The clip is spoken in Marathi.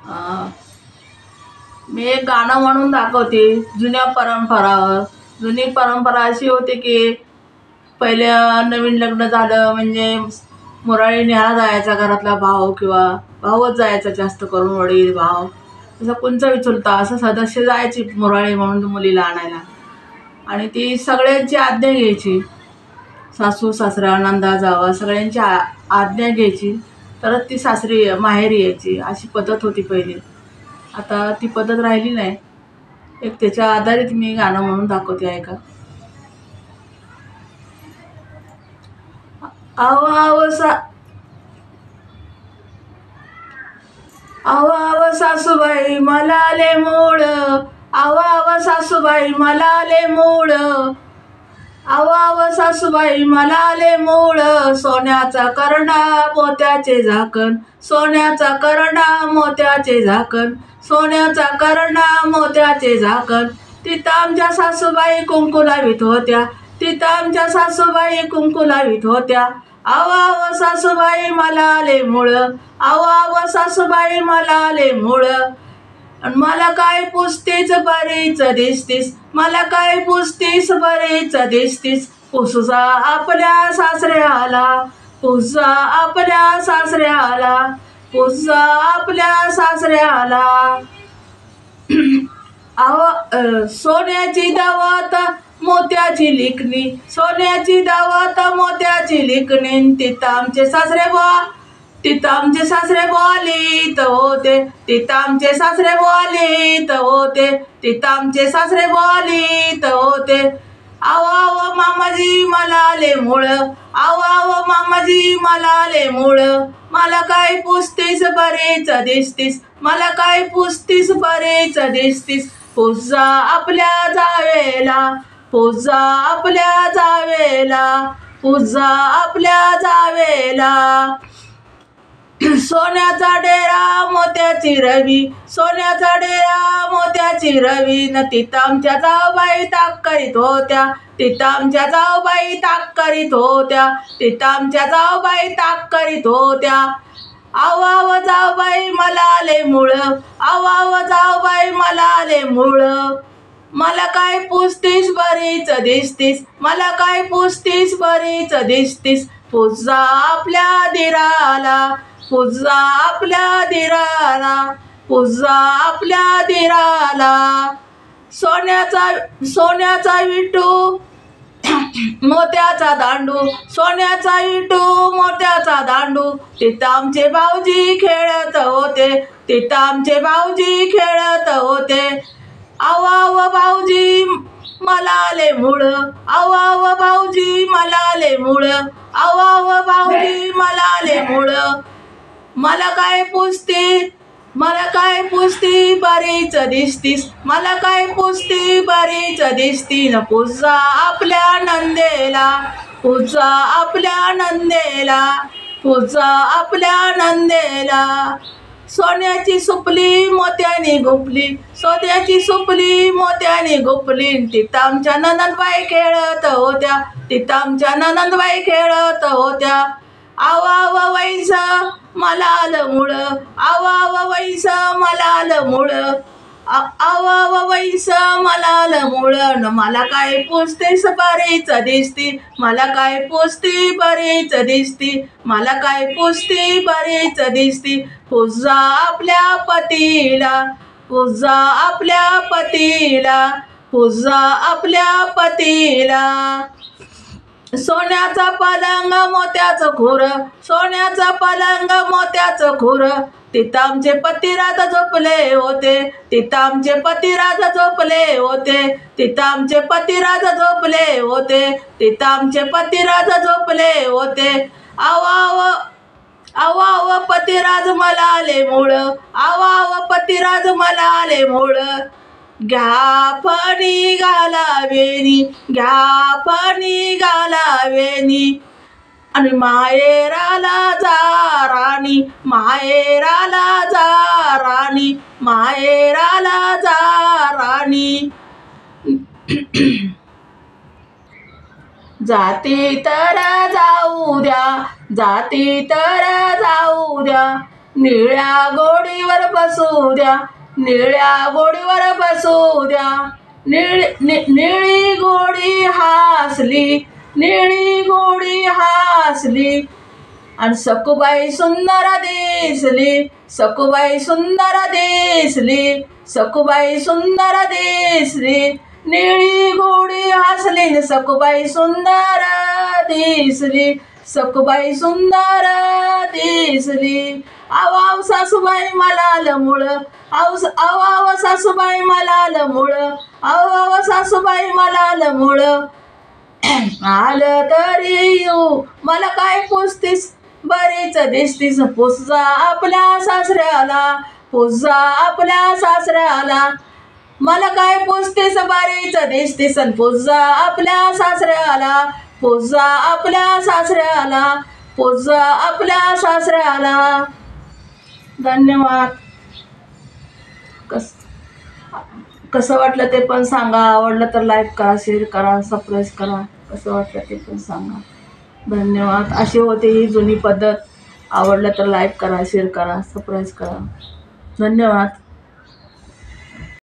अं, मी एक गाणं म्हणून दाखवते जुन्या परंपरावर. जुनी परंपरा अशी होती की पहिले नवीन लग्न झालं म्हणजे मुराळी न्यायला जायचा घरातला भाऊ किंवा भाऊच जायचा, जास्त करून वडील भाव तसं कोणचा विचलता असं सदस्य जायची मुराळी म्हणून मुलीला आणायला. आणि ती सगळ्यांची आज्ञा घ्यायची, सासू सासरा नंदा जावा सगळ्यांची आज्ञा घ्यायची तरच ती सासरी माहेरी यायची. अशी पद्धत होती पहिली. आता ती पद्धत राहिली नाही. एक त्याच्या आधारित मी गाणं म्हणून दाखवते, ऐका. आव आव सा आव आव सासूबाई मला आले मूळ, आव आव सासूबाई मला आले मूळ, आव आव सासूबाई मला आले मूळ. सोन्याचा करडा मोत्याचे झाकण, सोन्याचा करडा मोत्याचे झाकण, सोन्याचा करडा मोत्याचे झाकण. तिथं आमच्या सासूबाई कुंकू लावीत होत्या, तिथं आमच्या सासूबाई कुंकू लावीत होत्या. आव आव सासूबाई मला आले मूळ, आव आव सासूबाई मला आले मूळ. मला काय पुसतीस बरीच दिसतीस, मला काय पुसतीस बरीच दिसतीस. पुसजा आपल्या सासऱ्याला, पुसजा आपल्या सासऱ्याला, पुसजा आपल्या सासऱ्याला. सोन्याची दावत मोत्याची लिखणी, सोन्याची दावत मोत्याची लिखणी. तिथं आमचे सासरे बुवा, तिथं आमचे सासरे बोलीत होते, तिथं आमचे सासरे बोलीत होते, तिथं आमचे सासरे बोलीत होते. आव आव मामाजी मला आले मूळ, आव आव मामाजी मला आले मूळ. मला काय पुसतीस बरीच दिसतीस, मला काय पुसतीस बरीच दिसतीस. पुसजा आपल्या जावेला, पुसजा आपल्या जावेला, पुसजा आपल्या जावेला. सोन्याचा डेरा मोत्याची रवी, सोन्याचा डेरा मोत्याची रवी. न तिथं आमच्या जाऊबाई ताक करीत होत्या, तिथं आमच्या जाऊबाई ताक करीत होत्या, तिथं आमच्या जाऊबाई ताक करीत होत्या. आव आव जाऊबाई मला आले मूळ, आव आव जाऊबाई मला आले मूळ. मला काय पुसतीस बरीच दिसतीस, मला काय पुसतीस बरीच दिसतीस. पुसजा आपल्या दिराला, पुसजा आपल्या दिराला, पुसजा आपल्या दिराला. सोन्याचा सोन्याचा विटू मोत्याचा दांडू, सोन्याचा विटू मोत्याचा दांडू. तिथं आमचे भाऊजी खेळत होते, तिथं आमचे भाऊजी खेळत होते. आव आव भाऊजी मला आले मूळ, आव आव भाऊजी मला आले मूळ, आव आव भाऊजी मला आले मूळ. मला काय पुसती, मला काय पुसती बरीच दिसतीस, मला काय पुसती बरीच दिसती. न पुसजा आपल्या नंदेला, पुसजा आपल्या नंदेला, पुसजा आपल्या नंदेला. सोन्याची सुपली मोत्याने गुपली, सोन्याची सुपली मोत्याने गुपली. तिथं आमच्या ननंदबाई खेळत होत्या, तिथं आमच्या ननंदबाई खेळत होत्या. आव आव वैस मला आलं मूळ, आव आव वैस मला आलं मूळ, आव आव वैस मला आलं मूळ. न मला काय पुसतीस बरीच दिसती, मला काय पुसती बरीच दिसती, मला काय पुसती बरीच दिसती. पुसजा आपल्या पतीला, पुसजा आपल्या पतीला, पुसजा आपल्या पतीला. सोन्याचा पलंग मोत्याचं खुर, सोन्याचा पलंग मोत्याचं खुर. तिथं आमचे पतिराज झोपले होते, तिथं आमचे पतिराज झोपले होते, तिथं आमचे पतिराज झोपले होते, तिथं आमचे पतिराज झोपले होते. आव आव आव आव पतिराज मला आले मूळ, आव आव पतिराज मला आले मूळ. घ्या फणी घालावेनी, घ्या फणी घालावेनी. आणि माहेराला जा राणी, माहेराला जा राणी, माहेराला जा राणी. जाती तर जाऊ द्या, जाती तर जाऊ द्या, निळ्या गोडीवर बसू द्या, निळ्या गोडीवर बसू द्या. निळी गोडी हासली, निळी गोडी हासली. आणि सखूबाई सुंदर दिसली, सखूबाई सुंदर दिसली, सखूबाई सुंदर दिसली. निळी गोडी हसली न सखूबाई सुंदर दिसली, सखूबाई सुंदर दिसली. आवाव सासूबाई मलाल मुळं, आवाव सासूबाई मलाल मुळं, आवाव सासूबाई मलाल मुळं. आलं तरी येऊ मला काय पुसतीस, बरीच दिसतीस. पुसजा आपल्या सासऱ्याला, पुसजा आपल्या सासऱ्याला. मला काय पुसतीस, बरीच दिसतीस. पुसजा आपल्या सासऱ्याला, पुसजा आपल्या सासऱ्याला, पुसजा आपल्या सासऱ्याला. धन्यवाद. कसं वाटलं ते पण सांगा. आवडलं तर लाईक करा, शेअर करा, सबस्क्राईब करा. कसं वाटलं ते पण सांगा. धन्यवाद. अशी होती ही जुनी पद्धत. आवडलं तर लाईक करा, शेअर करा, सबस्क्राईब करा. धन्यवाद.